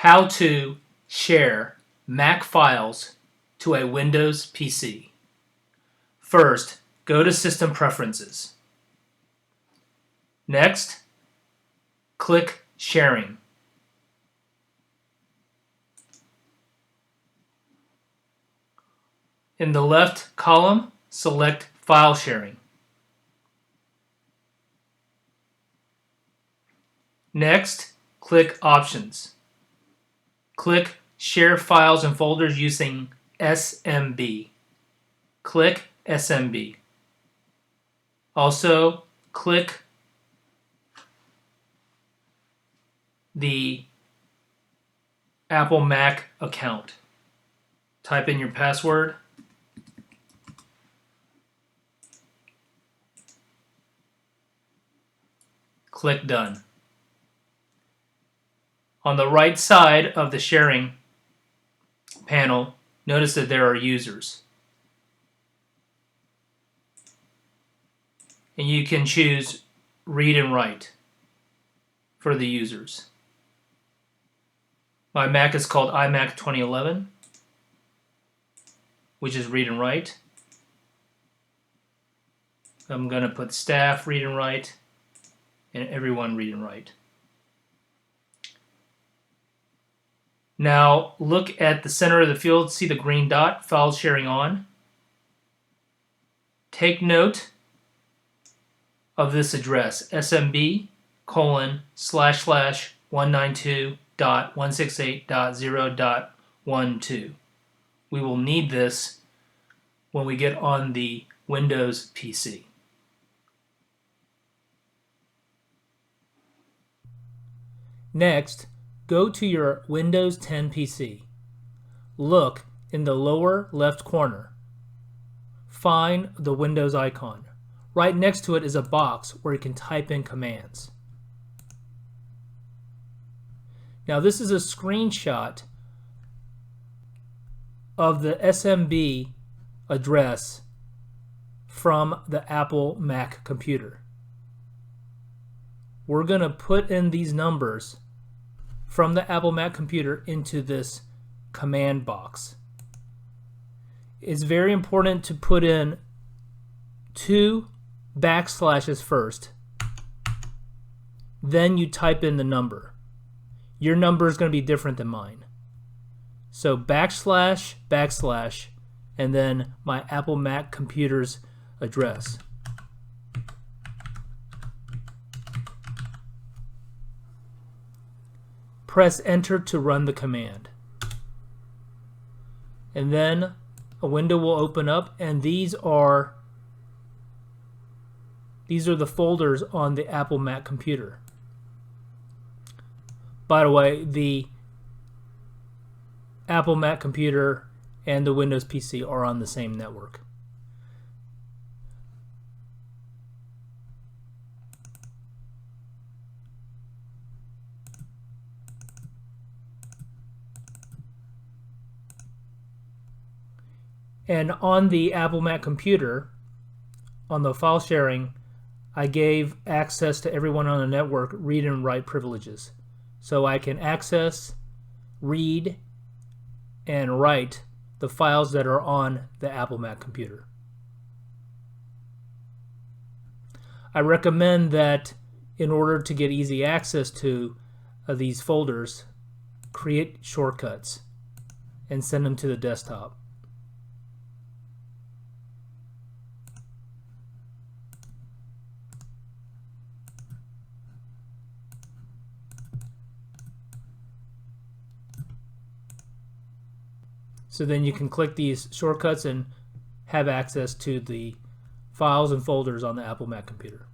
How to share Mac files to a Windows PC. First, go to System Preferences. Next, click Sharing. In the left column, select File Sharing. Next, click Options. Click Share Files and Folders using SMB. Click SMB. Also, click the Apple Mac account. Type in your password. Click Done. On the right side of the sharing panel, notice that there are users. And you can choose Read and Write for the users. My Mac is called iMac 2011, which is Read and Write. I'm going to put Staff Read and Write and Everyone Read and Write. Now look at the center of the field, see the green dot, File Sharing On. Take note of this address, smb://192.168.0.12. We will need this when we get on the Windows PC. Next, go to your Windows 10 PC. Look in the lower left corner. Find the Windows icon. Right next to it is a box where you can type in commands. Now this is a screenshot of the SMB address from the Apple Mac computer. We're going to put in these numbers from the Apple Mac computer into this command box. It's very important to put in 2 backslashes first. Then you type in the number. Your number is going to be different than mine. So backslash, backslash, and then my Apple Mac computer's address. Press Enter to run the command. And then a window will open up, and these are the folders on the Apple Mac computer. By the way, the Apple Mac computer and the Windows PC are on the same network. And on the Apple Mac computer, on the file sharing, I gave access to everyone on the network read and write privileges. So I can access, read, and write the files that are on the Apple Mac computer. I recommend that in order to get easy access to these folders, create shortcuts and send them to the desktop. So then you can click these shortcuts and have access to the files and folders on the Apple Mac computer.